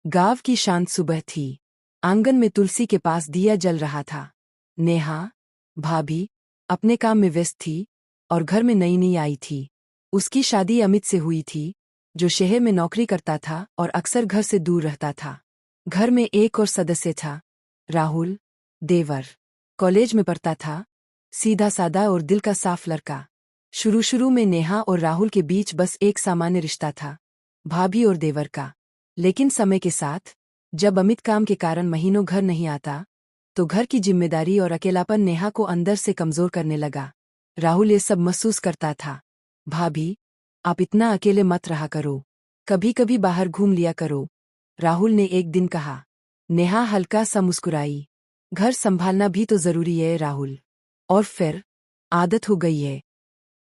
गाँव की शांत सुबह थी। आंगन में तुलसी के पास दिया जल रहा था। नेहा, भाभी, अपने काम में व्यस्त थी और घर में नई नई आई थी। उसकी शादी अमित से हुई थी, जो शहर में नौकरी करता था और अक्सर घर से दूर रहता था। घर में एक और सदस्य था, राहुल, देवर। कॉलेज में पढ़ता था, सीधा सादा और दिल का साफ लड़का। शुरू शुरू में नेहा और राहुल के बीच बस एक सामान्य रिश्ता था, भाभी और देवर का। लेकिन समय के साथ, जब अमित काम के कारण महीनों घर नहीं आता, तो घर की जिम्मेदारी और अकेलापन नेहा को अंदर से कमजोर करने लगा। राहुल ये सब महसूस करता था। भाभी, आप इतना अकेले मत रहा करो, कभी कभी बाहर घूम लिया करो, राहुल ने एक दिन कहा। नेहा हल्का सा मुस्कुराई। घर संभालना भी तो जरूरी है राहुल। और फिर आदत हो गई है।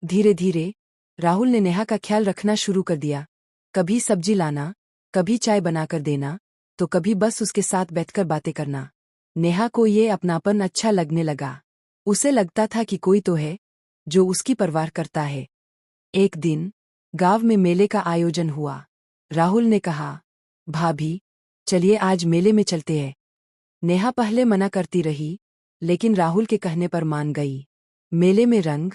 धीरे धीरे राहुल ने नेहा का ख्याल रखना शुरू कर दिया। कभी सब्जी लाना, कभी चाय बनाकर देना, तो कभी बस उसके साथ बैठकर बातें करना। नेहा को ये अपनापन अच्छा लगने लगा। उसे लगता था कि कोई तो है जो उसकी परवाह करता है। एक दिन गांव में मेले का आयोजन हुआ। राहुल ने कहा, भाभी, चलिए आज मेले में चलते हैं। नेहा पहले मना करती रही, लेकिन राहुल के कहने पर मान गई। मेले में रंग,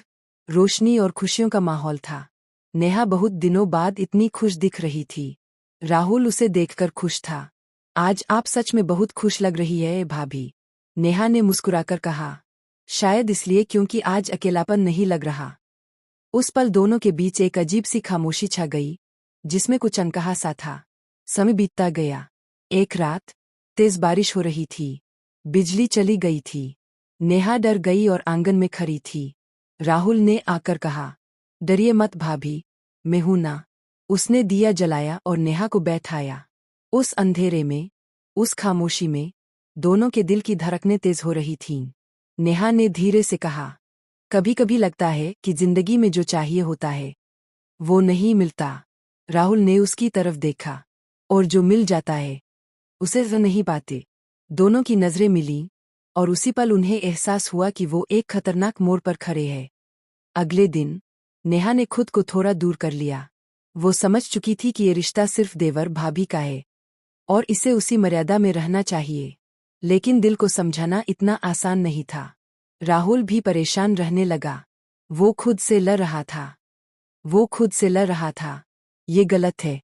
रोशनी और खुशियों का माहौल था। नेहा बहुत दिनों बाद इतनी खुश दिख रही थी। राहुल उसे देखकर खुश था। आज आप सच में बहुत खुश लग रही है भाभी, नेहा ने मुस्कुराकर कहा। शायद इसलिए क्योंकि आज अकेलापन नहीं लग रहा। उस पल दोनों के बीच एक अजीब सी खामोशी छा गई, जिसमें कुछ अनकहा सा था। समय बीतता गया। एक रात तेज बारिश हो रही थी। बिजली चली गई थी। नेहा डर गई और आंगन में खड़ी थी। राहुल ने आकर कहा, डरिए मत भाभी, मैं हूं ना। उसने दिया जलाया और नेहा को बैठाया। उस अंधेरे में, उस खामोशी में, दोनों के दिल की धड़कनें तेज हो रही थीं। नेहा ने धीरे से कहा, कभी कभी लगता है कि जिंदगी में जो चाहिए होता है, वो नहीं मिलता। राहुल ने उसकी तरफ देखा। और जो मिल जाता है, उसे वो नहीं पाते। दोनों की नजरें मिलीं, और उसी पल उन्हें एहसास हुआ कि वो एक खतरनाक मोड़ पर खड़े हैं। अगले दिन नेहा ने खुद को थोड़ा दूर कर लिया। वो समझ चुकी थी कि ये रिश्ता सिर्फ देवर भाभी का है और इसे उसी मर्यादा में रहना चाहिए। लेकिन दिल को समझाना इतना आसान नहीं था। राहुल भी परेशान रहने लगा। वो खुद से लड़ रहा था। ये गलत है।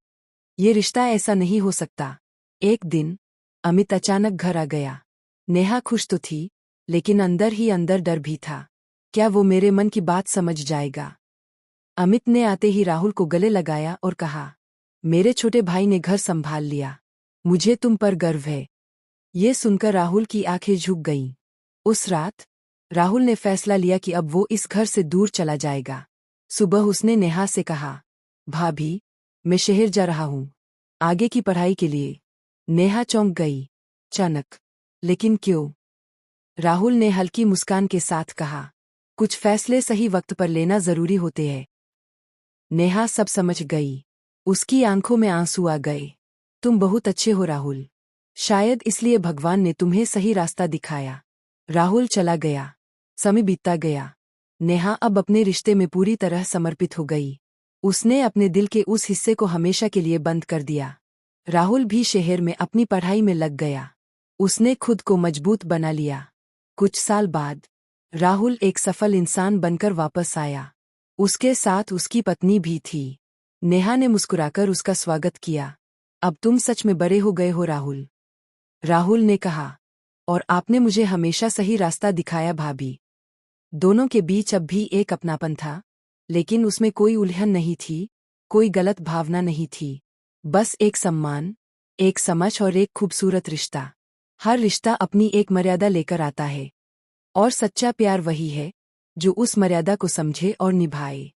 ये रिश्ता ऐसा नहीं हो सकता। एक दिन अमित अचानक घर आ गया। नेहा खुश तो थी, लेकिन अंदर ही अंदर डर भी था। क्या वो मेरे मन की बात समझ जाएगा? अमित ने आते ही राहुल को गले लगाया और कहा, मेरे छोटे भाई ने घर संभाल लिया। मुझे तुम पर गर्व है। ये सुनकर राहुल की आंखें झुक गईं। उस रात राहुल ने फैसला लिया कि अब वो इस घर से दूर चला जाएगा। सुबह उसने नेहा से कहा, भाभी, मैं शहर जा रहा हूं, आगे की पढ़ाई के लिए। नेहा चौंक गई। अचानक, लेकिन क्यों? राहुल ने हल्की मुस्कान के साथ कहा, कुछ फैसले सही वक्त पर लेना जरूरी होते हैं। नेहा सब समझ गई। उसकी आंखों में आंसू आ गए। तुम बहुत अच्छे हो राहुल। शायद इसलिए भगवान ने तुम्हें सही रास्ता दिखाया। राहुल चला गया। समय बीतता गया। नेहा अब अपने रिश्ते में पूरी तरह समर्पित हो गई। उसने अपने दिल के उस हिस्से को हमेशा के लिए बंद कर दिया। राहुल भी शहर में अपनी पढ़ाई में लग गया। उसने खुद को मजबूत बना लिया। कुछ साल बाद राहुल एक सफल इंसान बनकर वापस आया। उसके साथ उसकी पत्नी भी थी। नेहा ने मुस्कुराकर उसका स्वागत किया। अब तुम सच में बड़े हो गए हो राहुल, राहुल ने कहा। और आपने मुझे हमेशा सही रास्ता दिखाया भाभी। दोनों के बीच अब भी एक अपनापन था, लेकिन उसमें कोई उलझन नहीं थी, कोई गलत भावना नहीं थी। बस एक सम्मान, एक समझ और एक खूबसूरत रिश्ता। हर रिश्ता अपनी एक मर्यादा लेकर आता है, और सच्चा प्यार वही है जो उस मर्यादा को समझे और निभाए।